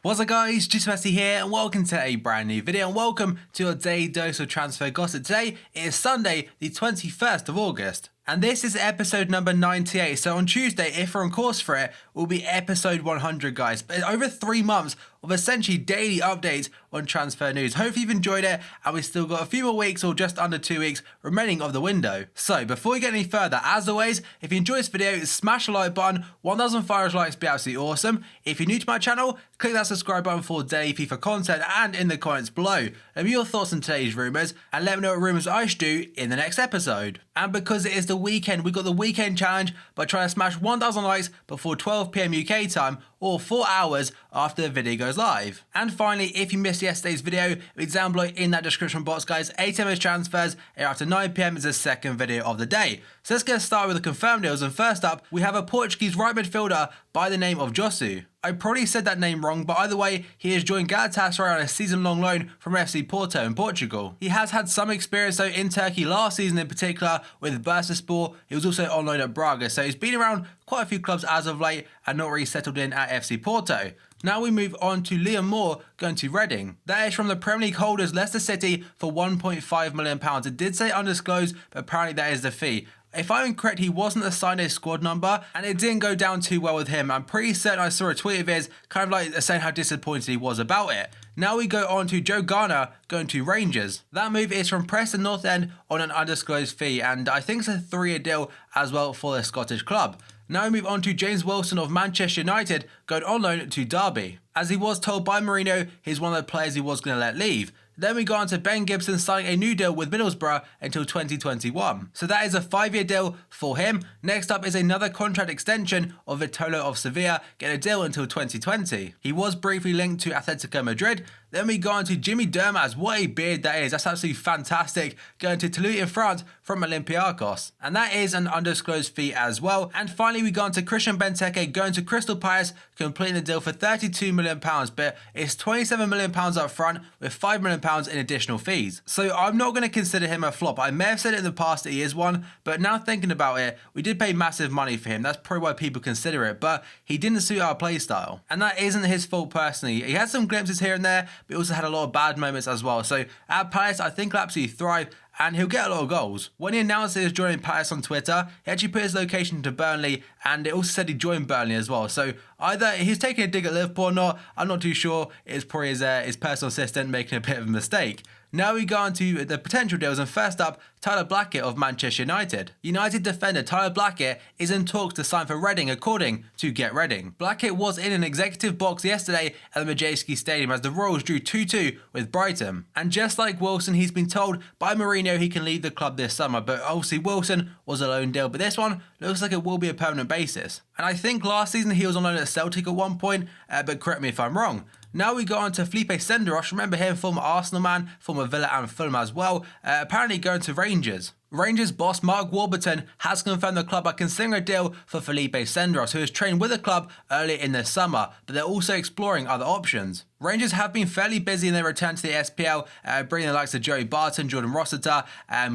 What's up guys, Messi here and welcome to a brand new video and welcome to your daily dose of transfer gossip. Today is Sunday the 21st of August. And this is episode number 98, so on Tuesday, if we're on course for it, will be episode 100 guys. But over 3 months of essentially daily updates on transfer news. Hopefully you've enjoyed it and we've still got a few more weeks or just under 2 weeks remaining of the window. So before we get any further, as always, if you enjoyed this video, smash the like button. 1,500 likes would be absolutely awesome. If you're new to my channel, click that subscribe button for daily FIFA content and in the comments below. Let me know your thoughts on today's rumours and let me know what rumours I should do in the next episode. And because it is the weekend, we got the weekend challenge by trying to smash 1,000 likes before 12 PM UK time or 4 hours after the video goes live. And finally, if you missed yesterday's video, it's down below in that description box guys. 8 MS transfers after 9 PM is the second video of the day. So let's get started with the confirmed deals, and first up we have a Portuguese right midfielder by the name of Josu. I probably said that name wrong, but either way, he has joined Galatasaray on a season-long loan from FC Porto in Portugal. He has had some experience though in Turkey last season in particular with Bursaspor. He was also on loan at Braga, so he's been around quite a few clubs as of late and not really settled in at FC Porto. Now we move on to Liam Moore going to Reading. That is from the Premier League holders Leicester City for £1.5 million. It did say undisclosed, but apparently that is the fee. If I'm correct, he wasn't assigned a squad number and it didn't go down too well with him. I'm pretty certain I saw a tweet of his kind of like saying how disappointed he was about it. Now we go on to Joe Garner going to Rangers. That move is from Preston North End on an undisclosed fee, and I think it's a 3-year deal as well for the Scottish club. Now we move on to James Wilson of Manchester United going on loan to Derby. As he was told by Mourinho, he's one of the players he was going to let leave. Then we go on to Ben Gibson signing a new deal with Middlesbrough until 2021. So that is a 5-year deal for him. Next up is another contract extension of Vitolo of Sevilla, getting a deal until 2020. He was briefly linked to Atletico Madrid. Then we go on to Jimmy Durmaz. What a beard that is. That's absolutely fantastic. Going to Toulouse in France from Olympiacos. And that is an undisclosed fee as well. And finally we go on to Christian Benteke going to Crystal Palace, completing the deal for £32 million. But it's £27 million up front with £5 million in additional fees. So I'm not going to consider him a flop. I may have said it in the past that he is one, but now thinking about it, we did pay massive money for him. That's probably why people consider it, but he didn't suit our play style. And that isn't his fault personally. He had some glimpses here and there, but he also had a lot of bad moments as well. So at Palace, I think he'll absolutely thrive and he'll get a lot of goals. When he announced he was joining Palace on Twitter, he actually put his location to Burnley, and it also said he joined Burnley as well. So either he's taking a dig at Liverpool or not, I'm not too sure. It's probably his personal assistant making a bit of a mistake. Now we go on to the potential deals, and first up, Tyler Blackett of Manchester United. United defender Tyler Blackett is in talks to sign for Reading according to Get Reading. Blackett was in an executive box yesterday at the Madejski Stadium as the Royals drew 2-2 with Brighton. And just like Wilson, he's been told by Mourinho he can leave the club this summer, but obviously Wilson was a loan deal, but this one looks like it will be a permanent basis. And I think last season he was on loan at Celtic at one point, but correct me if I'm wrong. Now we go on to Felipe Senderos. Remember him, former Arsenal man, former Villa and Fulham as well, apparently going to Rangers. Rangers boss Mark Warburton has confirmed the club are considering a deal for Felipe Senderos, who has trained with the club earlier in the summer, but they're also exploring other options. Rangers have been fairly busy in their return to the SPL, bringing the likes of Joey Barton, Jordan Rossiter,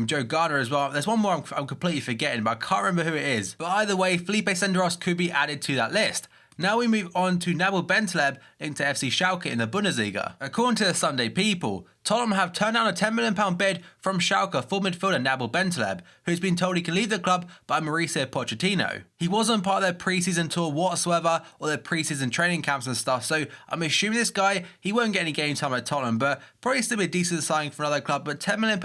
Joe Garner as well. There's one more I'm completely forgetting, but I can't remember who it is. But either way, Felipe Senderos could be added to that list. Now we move on to Nabil Bentaleb linked to FC Schalke in the Bundesliga. According to the Sunday People, Tottenham have turned down a £10 million bid from Schalke for midfielder Nabil Bentaleb, who's been told he can leave the club by Mauricio Pochettino. He wasn't part of their pre-season tour whatsoever or their pre-season training camps and stuff, so I'm assuming this guy, he won't get any game time at Tottenham, but probably still be a decent signing for another club. But £10 million,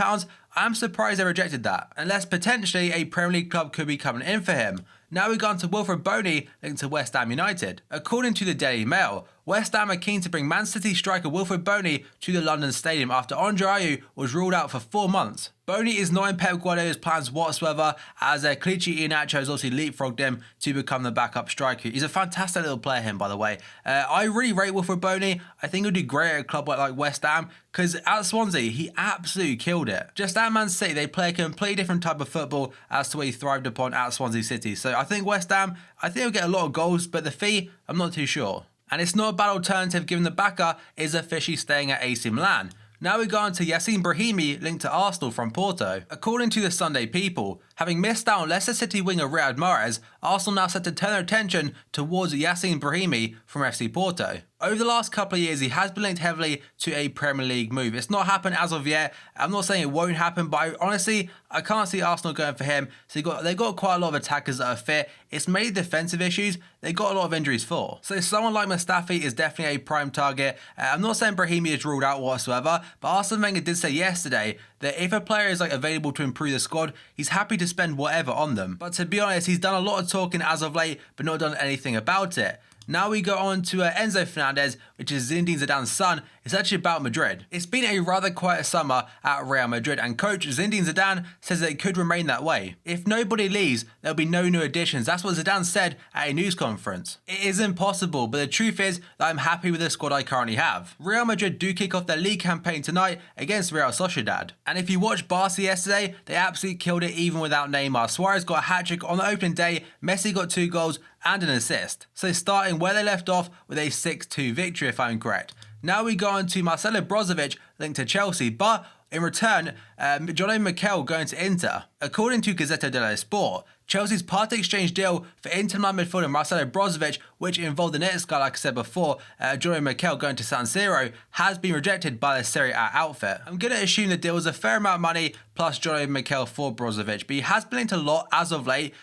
I'm surprised they rejected that, unless potentially a Premier League club could be coming in for him. Now we've gone to Wilfred Boney linked to West Ham United. According to the Daily Mail, West Ham are keen to bring Man City striker Wilfred Boney to the London Stadium after Andre Ayew was ruled out for 4 months. Boney is not in Pep Guardiola's plans whatsoever, as Kelechi Iheanacho has also leapfrogged him to become the backup striker. He's a fantastic little player, him, by the way. I really rate Wilfred Boney. I think he'll do great at a club like West Ham, because at Swansea, he absolutely killed it. Just at Man City, they play a completely different type of football as to what he thrived upon at Swansea City. So I think West Ham, I think he'll get a lot of goals, but the fee, I'm not too sure. And it's not a bad alternative given the backer is officially staying at AC Milan. Now we go on to Yacine Brahimi linked to Arsenal from Porto. According to the Sunday People, Having missed out on Leicester City winger Riyad Mahrez, Arsenal now set to turn their attention towards Yassine Brahimi from FC Porto. Over the last couple of years, he has been linked heavily to a Premier League move. It's not happened as of yet. I'm not saying it won't happen, but honestly, I can't see Arsenal going for him. So they've got quite a lot of attackers that are fit. It's mainly defensive issues they've got a lot of injuries for. So someone like Mustafi is definitely a prime target. I'm not saying Brahimi is ruled out whatsoever, but Arsene Wenger did say yesterday that if a player is available to improve the squad, he's happy to spend whatever on them. But to be honest, he's done a lot of talking as of late, but not done anything about it. Now we go on to Enzo Fernandez, which is Zinedine Zidane's son. It's actually about Madrid. It's been a rather quiet summer at Real Madrid, and coach Zinedine Zidane says that it could remain that way. If nobody leaves, there'll be no new additions. That's what Zidane said at a news conference. It is impossible, but the truth is that I'm happy with the squad I currently have. Real Madrid do kick off their league campaign tonight against Real Sociedad. And if you watched Barca yesterday, they absolutely killed it even without Neymar. Suarez got a hat-trick on the opening day, Messi got 2 goals and an assist. So starting where they left off with a 6-2 victory if I'm correct. Now we go on to Marcelo Brozovic linked to Chelsea, but in return, Johnny Mikel going to Inter. According to Gazzetta dello Sport, Chelsea's part exchange deal for Inter Milan midfielder Marcelo Brozovic, which involved the next guy, like I said before, Johnny Mikel going to San Siro, has been rejected by the Serie A outfit. I'm going to assume the deal was a fair amount of money plus Johnny Mikel for Brozovic, but he has been linked a lot as of late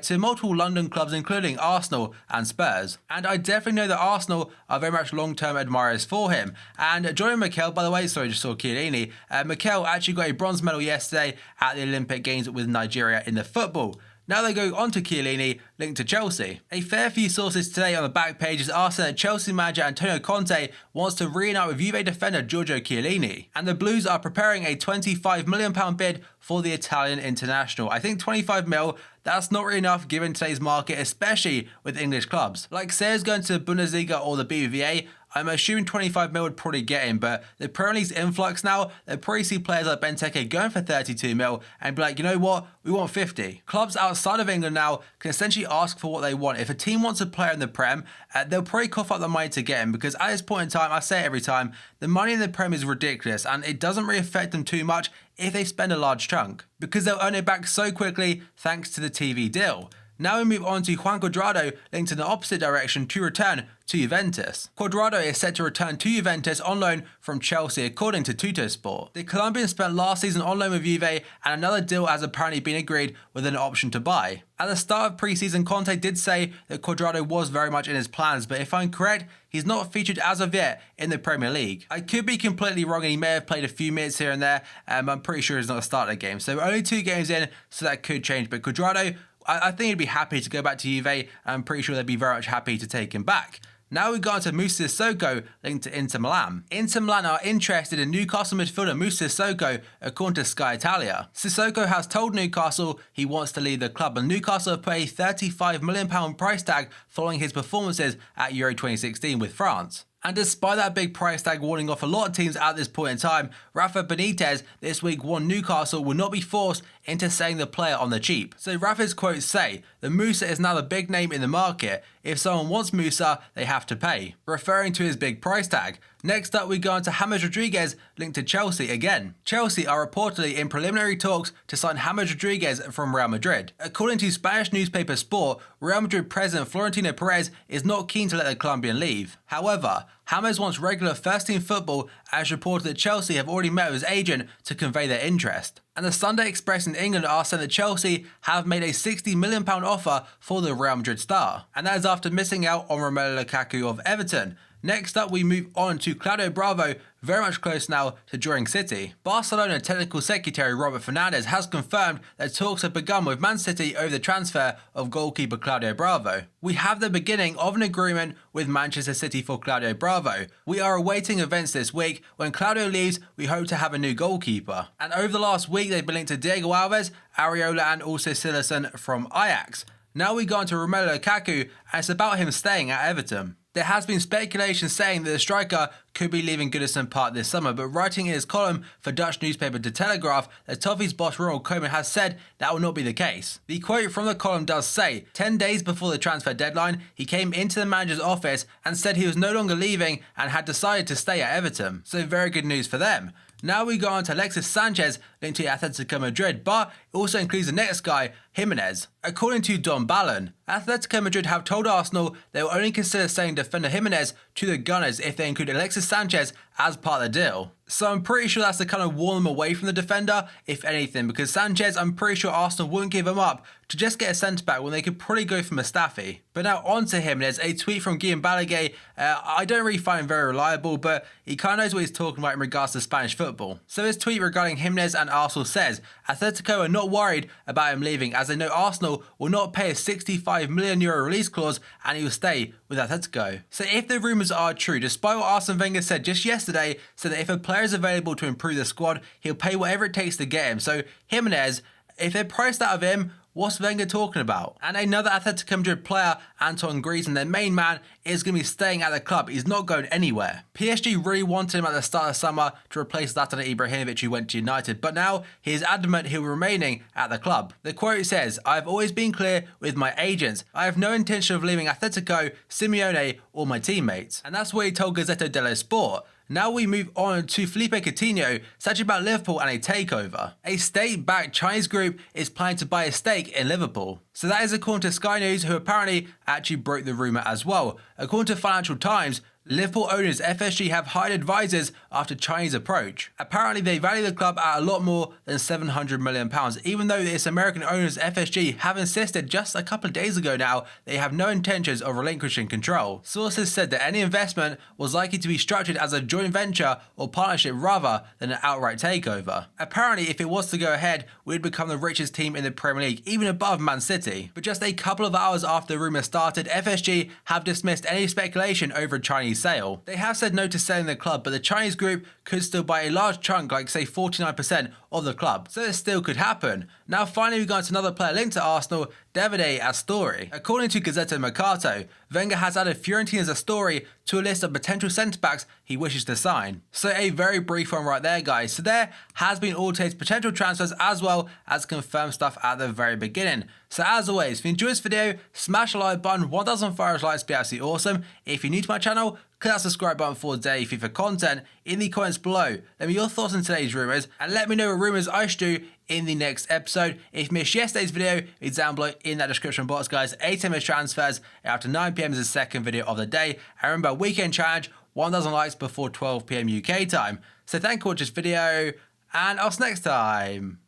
to multiple London clubs, including Arsenal and Spurs. And I definitely know that Arsenal are very much long-term admirers for him. And Johnny Mikel, by the way, sorry, just saw Chiellini, Mikel actually got a bronze medal yesterday at the Olympic Games with Nigeria in the football. Now they go on to Chiellini, linked to Chelsea. A fair few sources today on the back pages are saying that Chelsea manager Antonio Conte wants to reunite with Juve defender Giorgio Chiellini. And the Blues are preparing a £25 million bid for the Italian international. I think 25 mil, that's not really enough given today's market, especially with English clubs. Like Sayers going to the Bundesliga or the BBVA, I'm assuming 25 mil would probably get him, but the Premier League's influx now, they'll probably see players like Benteke going for 32 mil and be like, you know what, we want 50. Clubs outside of England now can essentially ask for what they want. If a team wants a player in the Prem, they'll probably cough up the money to get him, because at this point in time, I say it every time, the money in the Prem is ridiculous and it doesn't really affect them too much if they spend a large chunk, because they'll earn it back so quickly thanks to the TV deal. Now we move on to Juan Cuadrado, linked in the opposite direction to return to Juventus. Cuadrado is set to return to Juventus on loan from Chelsea, according to Tuttosport. The Colombian spent last season on loan with Juve, and another deal has apparently been agreed with an option to buy. At the start of pre-season, Conte did say that Cuadrado was very much in his plans, but if I'm correct, he's not featured as of yet in the Premier League. I could be completely wrong and he may have played a few minutes here and there. I'm pretty sure he's not started a game. So only 2 games in, so that could change. But Cuadrado, I think he'd be happy to go back to Juve. I'm pretty sure they'd be very much happy to take him back. Now we go on to Moussa Sissoko, linked to Inter Milan. Inter Milan are interested in Newcastle midfielder Moussa Sissoko, according to Sky Italia. Sissoko has told Newcastle he wants to leave the club, and Newcastle have put a £35 million price tag following his performances at Euro 2016 with France. And despite that big price tag warning off a lot of teams at this point in time, Rafa Benitez this week warned Newcastle will not be forced into selling the player on the cheap. So Rafa's quotes say that Moussa is now the big name in the market. If someone wants Moussa, they have to pay, referring to his big price tag. Next up, we go on to James Rodriguez, linked to Chelsea again. Chelsea are reportedly in preliminary talks to sign James Rodriguez from Real Madrid. According to Spanish newspaper Sport, Real Madrid president Florentino Perez is not keen to let the Colombian leave. However, James wants regular first-team football, as reported that Chelsea have already met with his agent to convey their interest. And the Sunday Express in England are saying that Chelsea have made a £60 million offer for the Real Madrid star. And that is after missing out on Romelu Lukaku of Everton. Next up, we move on to Claudio Bravo, very much close now to joining City. Barcelona technical secretary Robert Fernandez has confirmed that talks have begun with Man City over the transfer of goalkeeper Claudio Bravo. We have the beginning of an agreement with Manchester City for Claudio Bravo. We are awaiting events this week. When Claudio leaves, we hope to have a new goalkeeper. And over the last week, they've been linked to Diego Alves, Areola and also Silerson from Ajax. Now we go on to Romelu Lukaku, and it's about him staying at Everton. There has been speculation saying that the striker could be leaving Goodison Park this summer, but writing in his column for Dutch newspaper De Telegraaf, that Toffee's boss Ronald Koeman has said that will not be the case. The quote from the column does say, 10 days before the transfer deadline, he came into the manager's office and said he was no longer leaving and had decided to stay at Everton. So very good news for them. Now we go on to Alexis Sánchez linked to Atletico Madrid, but it also includes the next guy, Jimenez. According to Don Ballon, Atletico Madrid have told Arsenal they will only consider selling defender Jimenez to the Gunners if they include Alexis Sánchez as part of the deal. So I'm pretty sure that's to kind of warn them away from the defender, if anything, because Sánchez, I'm pretty sure Arsenal wouldn't give him up to just get a centre-back when they could probably go for Mustafi. But now on to Jimenez, a tweet from Guillaume Balaguer. I don't really find him very reliable, but he kind of knows what he's talking about in regards to Spanish football. So his tweet regarding Jimenez and Arsenal says, Atletico are not worried about him leaving as they know Arsenal will not pay a €65 million release clause and he will stay with Atletico. So if the rumours are true, despite what Arsene Wenger said just yesterday, said that if a player is available to improve the squad, he'll pay whatever it takes to get him. So Jimenez, if they're priced out of him, what's Wenger talking about? And another Atletico Madrid player, Antoine Griezmann, their main man, is going to be staying at the club. He's not going anywhere. PSG really wanted him at the start of summer to replace Zlatan Ibrahimovic, who went to United, but now he is adamant he'll be remaining at the club. The quote says, "I've always been clear with my agents. I have no intention of leaving Atletico, Simeone, or my teammates." And that's what he told Gazzetta dello Sport. Now we move on to Felipe Coutinho, such about Liverpool and a takeover. A state-backed Chinese group is planning to buy a stake in Liverpool. So that is according to Sky News, who apparently actually broke the rumour as well. According to Financial Times, Liverpool owners FSG have hired advisors after Chinese approach. Apparently they value the club at a lot more than £700 million, even though its American owners FSG have insisted just a couple of days ago now they have no intentions of relinquishing control. Sources said that any investment was likely to be structured as a joint venture or partnership rather than an outright takeover. Apparently if it was to go ahead, we'd become the richest team in the Premier League, even above Man City. But just a couple of hours after the rumour started, FSG have dismissed any speculation over a Chinese sale. They have said no to selling the club, but the Chinese group could still buy a large chunk, like say 49% of the club, so it still could happen. Now finally we go on to another player linked to Arsenal, Davide Astori. According to Gazzetta Mercato, Wenger has added Fiorentina's Astori to a list of potential centre-backs he wishes to sign. So a very brief one right there, guys. So there has been all today's potential transfers as well as confirmed stuff at the very beginning. So as always, if you enjoyed this video, smash the like button. 1,000 likes would be absolutely awesome. If you're new to my channel, click that subscribe button for daily FIFA content in the comments below. Let me know your thoughts on today's rumours and let me know what rumours I should do in the next episode. If you missed yesterday's video, it's down below in that description box, guys. 8 AM transfers after 9 PM is the second video of the day. And remember, weekend challenge, 1,000 likes before 12 PM UK time. So thank you for watching this video, and I'll see you next time.